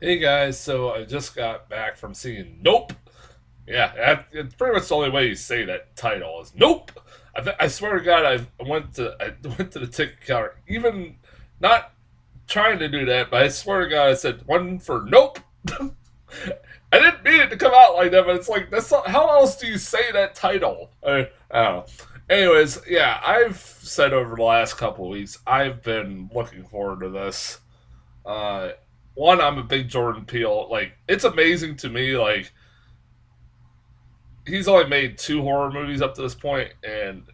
Hey guys, so I just got back from seeing Nope. Yeah, it's pretty much the only way you say that title is Nope. I swear to God, I went to the ticket counter, even not trying to do that, but I swear to God, I said one for Nope. I didn't mean it to come out like that, but it's like that's not, how else do you say that title? I don't know. Anyways, yeah, I've said over the last couple of weeks, I've been looking forward to this. Uh, One, I'm a big Jordan Peele. Like, it's amazing to me. Like, he's only made two horror movies up to this point, and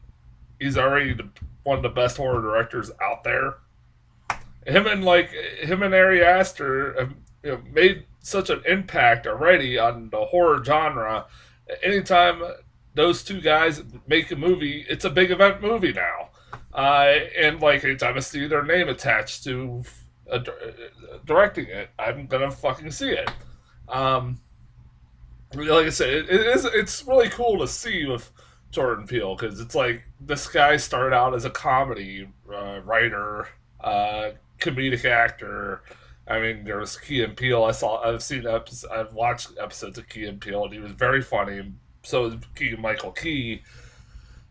he's already one of the best horror directors out there. Him and Ari Aster have made such an impact already on the horror genre. Anytime those two guys make a movie, it's a big event movie now. And like anytime I see their name attached to directing it, I'm gonna fucking see it. Um, like I said, it's really cool to see with Jordan Peele because it's like this guy started out as a comedy writer, comedic actor. I mean, there was Key and Peele. I've watched episodes of Key and Peele, and he was very funny. So is Key Michael Key,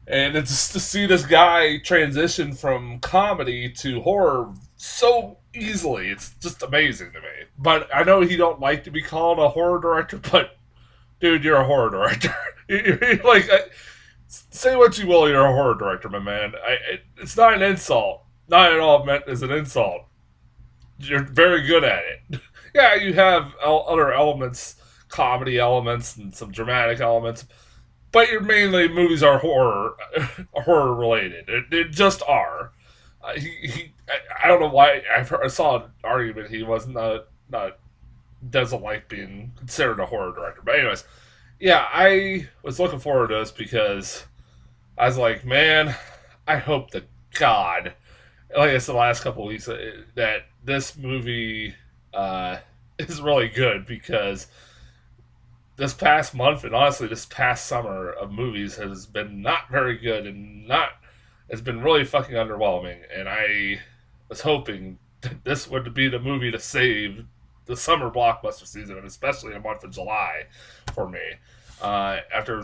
and it's just to see this guy transition from comedy to horror so easily. It's just amazing to me. But I know he don't like to be called a horror director, but dude, you're a horror director. Say what you will, you're a horror director, my man. It's not an insult. Not at all meant as an insult. You're very good at it. Yeah, you have other elements, comedy elements, and some dramatic elements, but your mainly movies are horror, horror related. It just are. I don't know why. I saw an argument he was not doesn't like being considered a horror director. But anyways, yeah, I was looking forward to this because I was like, man, I hope to God, like I said the last couple of weeks, that this movie is really good because this past month and honestly this past summer of movies has been not very good and not it's been really fucking underwhelming. And I was hoping that this would be the movie to save the summer blockbuster season, and especially the month of July for me. After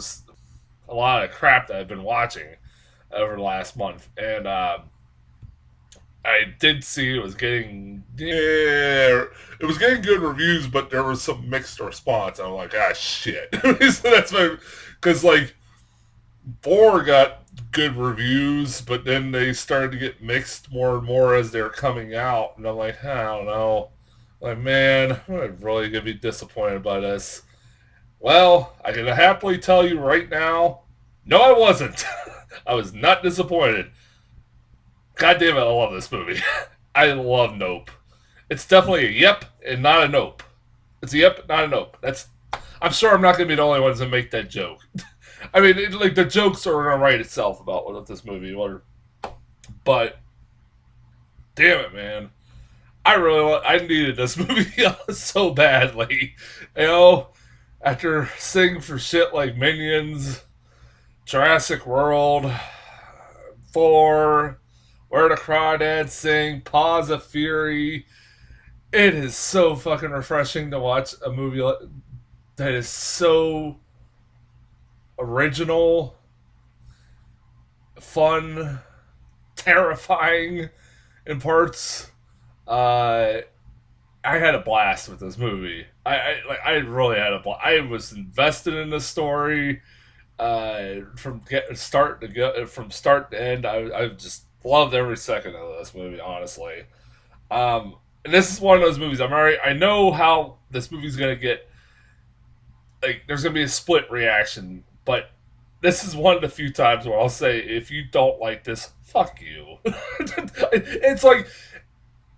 a lot of crap that I've been watching over the last month, and I did see it was getting good reviews, but there was some mixed response. I'm like, ah, shit. So that's my because like 4 got good reviews, but then they started to get mixed more and more as they're coming out, and I'm like, I don't know. Like, man, I'm really gonna be disappointed by this. Well, I can happily tell you right now, no, I wasn't. I was not disappointed. God damn it, I love this movie. I love Nope. It's definitely a yep and not a nope. It's a yep, not a nope. I'm sure I'm not gonna be the only ones that make that joke. I mean, like the jokes are gonna write itself about what this movie was, but damn it, man, I needed this movie so badly. You know, after seeing for shit like Minions, Jurassic World, 4, Where the Crawdads Sing, Paws of Fury, it is so fucking refreshing to watch a movie that is so original, fun, terrifying in parts. Uh, I had a blast with this movie. I really had a blast. I was invested in the story from start to end. I just loved every second of this movie. Honestly, and this is one of those movies. I know how this movie's gonna get. Like, there's gonna be a split reaction, but this is one of the few times where I'll say, if you don't like this, fuck you. It's like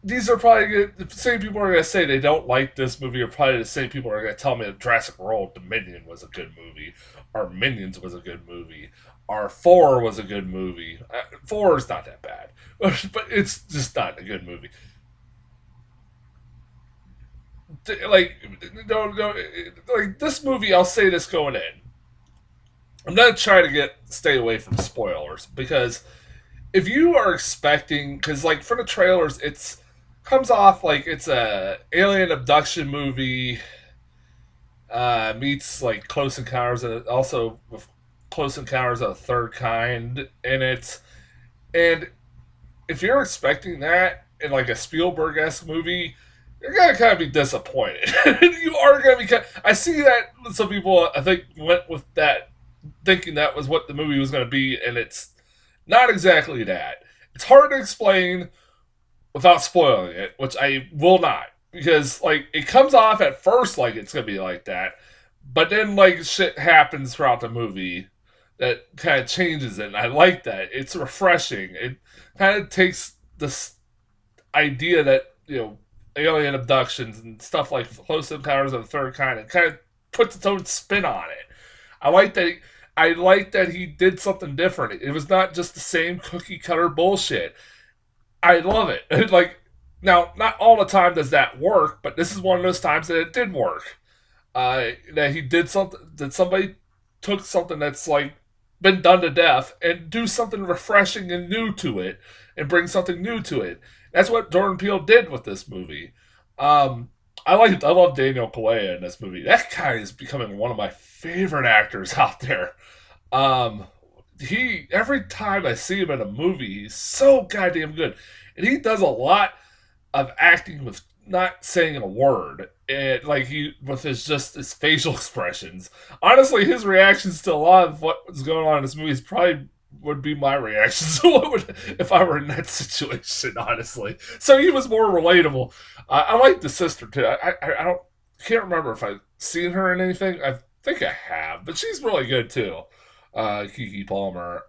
these are probably the same people are going to say they don't like this movie are probably the same people who are going to tell me that Jurassic World Dominion was a good movie, or Minions was a good movie, or 4 was a good movie. 4 is not that bad, but it's just not a good movie. Like, no, like this movie, I'll say this going in. I'm going to try to stay away from spoilers because if you are expecting, because like for the trailers, it's comes off like it's a alien abduction movie meets like Close Encounters, and also with Close Encounters of the Third Kind, and and if you're expecting that in like a Spielberg esque movie, you're gonna kind of be disappointed. You are gonna be. I see that some people I think went with that thinking that was what the movie was gonna be, and it's not exactly that. It's hard to explain without spoiling it, which I will not, because like it comes off at first like it's gonna be like that, but then like shit happens throughout the movie that kind of changes it. And I like that. It's refreshing. It kind of takes this idea that alien abductions and stuff like Close Encounters of the Third Kind and kind of puts its own spin on it. I like that. I like that he did something different. It was not just the same cookie cutter bullshit. I love it. Like now, not all the time does that work, but this is one of those times that it did work. That he did something, that somebody took something that's like been done to death and do something refreshing and new to it, and bring something new to it. That's what Jordan Peele did with this movie. Um, I love Daniel Kaluuya in this movie. That guy is becoming one of my favorite actors out there. Um, he every time I see him in a movie, he's so goddamn good, and he does a lot of acting with not saying a word, and like he with his facial expressions. Honestly, his reactions to a lot of what was going on in this movie is probably would be my reaction to what would if I were in that situation. Honestly, so he was more relatable. I like the sister too. I don't can't remember if I've seen her in anything. I think I have, but she's really good too. Kiki Palmer.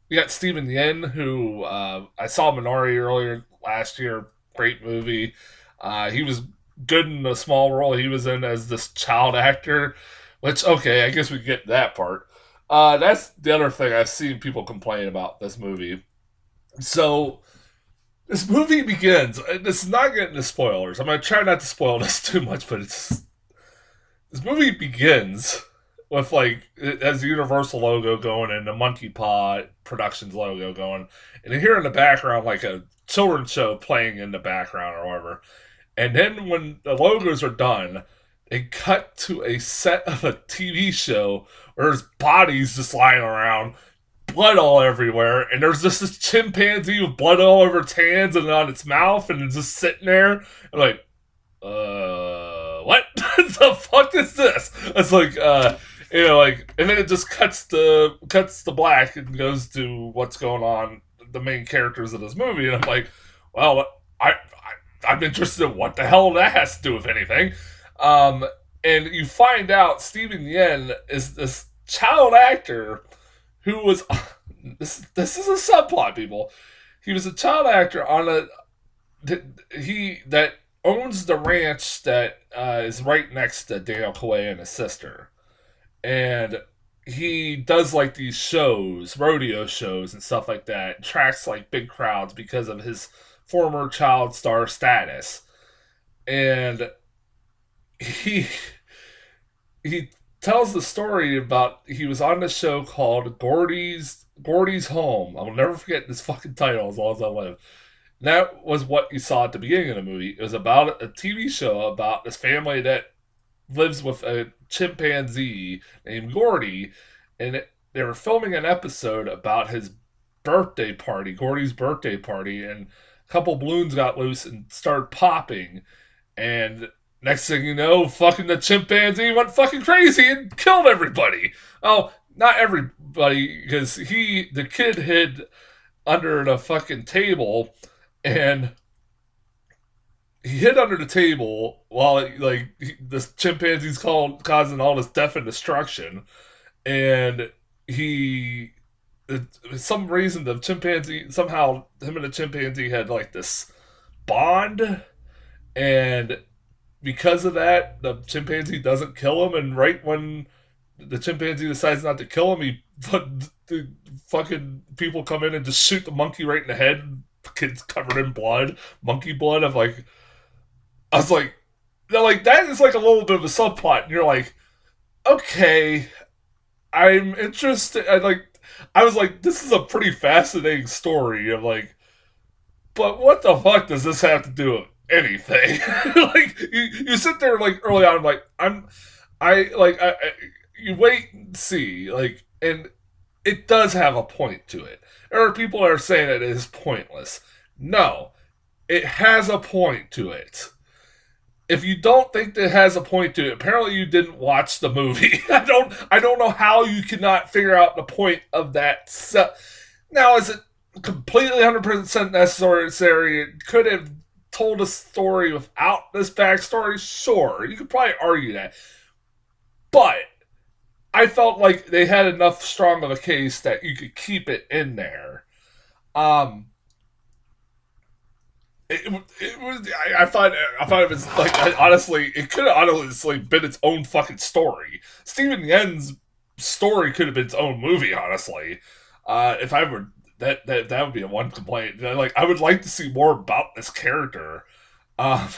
You got Steven Yeun, who I saw Minari earlier last year. Great movie. He was good in the small role he was in as this child actor, which, okay, I guess we get that part. That's the other thing I've seen people complain about this movie. So, this movie begins. This is not getting into spoilers. I'm going to try not to spoil this too much, but this movie begins with like it has the Universal logo going and the Monkey Paw Productions logo going, and you hear in the background like a children's show playing in the background or whatever. And then when the logos are done, they cut to a set of a TV show where there's bodies just lying around, blood all everywhere, and there's just this chimpanzee with blood all over its hands and on its mouth, and it's just sitting there. I'm like, what the fuck is this? It's like, like, and then it just cuts to black and goes to what's going on, the main characters of this movie, and I'm like, well, I'm interested in what the hell that has to do with anything. Um, and you find out Steven Yeun is this child actor who was this is a subplot, people. He was a child actor on he that owns the ranch that is right next to Daniel Kaluuya and his sister, and he does like these shows, rodeo shows and stuff like that, tracks like big crowds because of his former child star status, and he he tells the story about he was on the show called Gordy's Home. I will never forget this fucking title as long as I live. And that was what you saw at the beginning of the movie. It was about a TV show about this family that lives with a chimpanzee named Gordy, and they were filming an episode about his birthday party, Gordy's birthday party, and a couple balloons got loose and started popping, and next thing you know, fucking the chimpanzee went fucking crazy and killed everybody. Oh, not everybody, because the kid hid under the fucking table, and he hid under the table while this chimpanzee's causing all this death and destruction, and he, for some reason, the chimpanzee somehow him and the chimpanzee had like this bond, and because of that, the chimpanzee doesn't kill him, and right when the chimpanzee decides not to kill him, the fucking people come in and just shoot the monkey right in the head. The kid's covered in blood, monkey blood. I was like, they're like, that is like a little bit of a subplot, and you're like, okay, I'm interested. I was like, this is a pretty fascinating story of like But what the fuck does this have to do with anything? Like you sit there like early on, like I you wait and see, like, and it does have a point to it. There are people that are saying it is pointless. No, it has a point to it. If you don't think that it has a point to it, apparently you didn't watch the movie. I don't know how you cannot figure out the point of that. Now, is it completely 100% necessary? It could have told a story without this backstory. Sure, you could probably argue that, but I felt like they had enough strong of a case that you could keep it in there. Um, it was I thought it was like, honestly, it could have honestly been its own fucking story. Stephen Yen's story could have been its own movie. Honestly, if I were that would be a one complaint. Like, I would like to see more about this character. Um,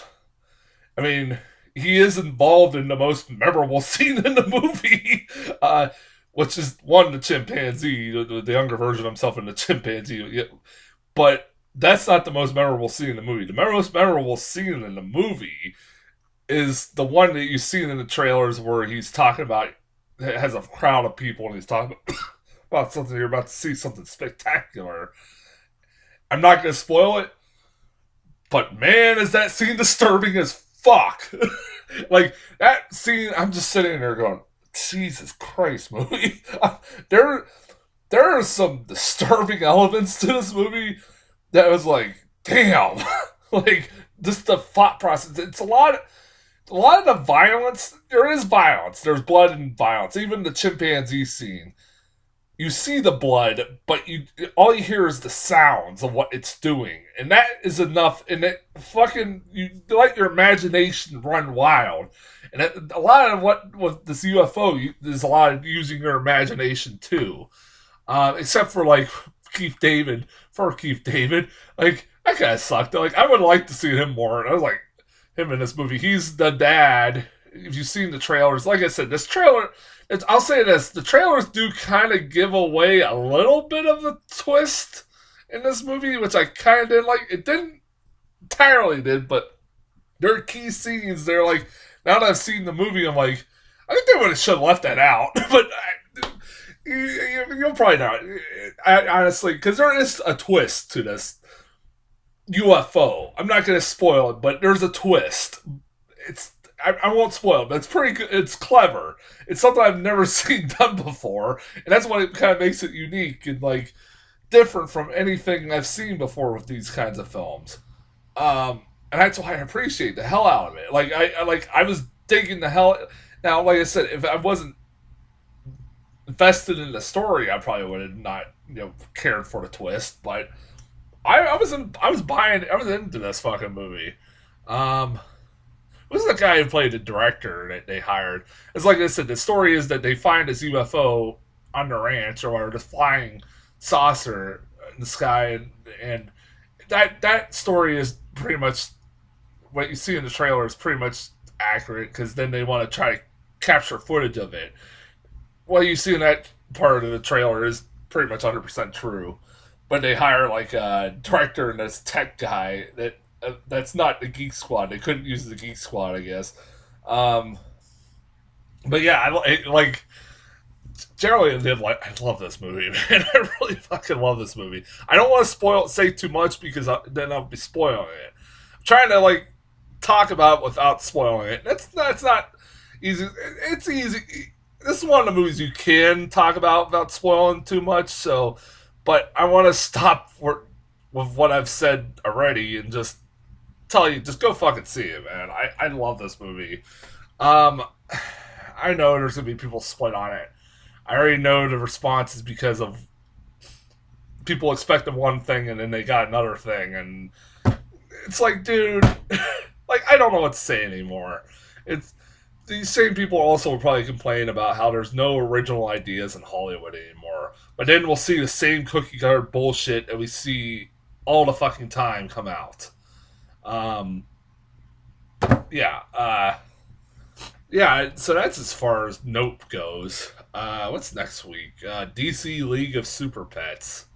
I mean, he is involved in the most memorable scene in the movie, which is one, the chimpanzee, the younger version of himself in the chimpanzee. Yeah, but that's not the most memorable scene in the movie. The most memorable scene in the movie is the one that you've seen in the trailers where he's talking about, has a crowd of people, and he's talking about something, you're about to see something spectacular. I'm not going to spoil it, but man, is that scene disturbing as fuck. Like, that scene, I'm just sitting there going, Jesus Christ, movie. there, there are some disturbing elements to this movie that was like, damn. Like, just the thought process. It's a lot of the violence. There is violence. There's blood and violence. Even the chimpanzee scene, you see the blood, but you all you hear is the sounds of what it's doing, and that is enough. And it fucking, you let your imagination run wild. And a lot of what with this UFO, there's a lot of using your imagination too. Except for like Keith David, like, that guy sucked. Like, I would like to see him more. And I was like, him in this movie, he's the dad. If you've seen the trailers, like I said, this trailer, I'll say this: the trailers do kind of give away a little bit of the twist in this movie, which I kind of did like. It didn't entirely did, but there are key scenes. They're like, now that I've seen the movie, I'm like, I think they would have should have left that out, but you'll probably not. Honestly, because there is a twist to this UFO. I'm not going to spoil it, but there's a twist. I won't spoil it, but it's pretty good. It's clever. It's something I've never seen done before, and that's what it kind of makes it unique and like different from anything I've seen before with these kinds of films. And that's why I appreciate the hell out of it. Like, I was digging the hell. Now, like I said, if I wasn't invested in the story, I probably would have not, cared for the twist. But I was buying, I was into this fucking movie. This is the guy who played the director that they hired. It's like I said, the story is that they find this UFO on the ranch, or this flying saucer in the sky, and that story is pretty much what you see in the trailer is pretty much accurate, because then they want to try to capture footage of it. What you see in that part of the trailer is pretty much 100% true, but they hire like a director and this tech guy that's not the Geek Squad. They couldn't use the Geek Squad, I guess. But yeah, like, generally I did like. I love this movie, man. I really fucking love this movie. I don't want to say too much because then I'll be spoiling it. I'm trying to like talk about it without spoiling it. That's not easy. It's easy. This is one of the movies you can talk about without spoiling too much. So, but I want to stop with what I've said already and just tell you, just go fucking see it, man. I love this movie. I know there's gonna be people split on it. I already know the response is because of people expecting one thing and then they got another thing, and it's like, dude, like, I don't know what to say anymore. It's these same people also will probably complain about how there's no original ideas in Hollywood anymore. But then we'll see the same cookie cutter bullshit that we see all the fucking time come out. Um, yeah, yeah. So that's as far as Nope goes. What's next week? DC League of Super Pets.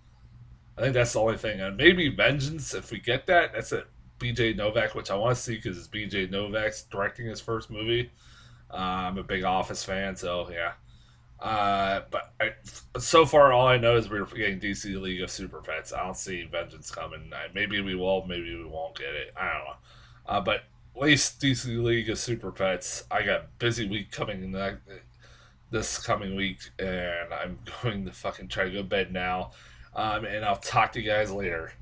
I think that's the only thing. And maybe Vengeance, if we get that, that's it. BJ Novak, which I want to see because it's BJ Novak's directing his first movie. I'm a big Office fan, so yeah. So far, all I know is we're getting DC League of Super Pets. I don't see Vengeance coming. Maybe we will, maybe we won't get it. I don't know. But at least DC League of Super Pets. I got a busy week coming in this coming week, and I'm going to fucking try to go to bed now. And I'll talk to you guys later.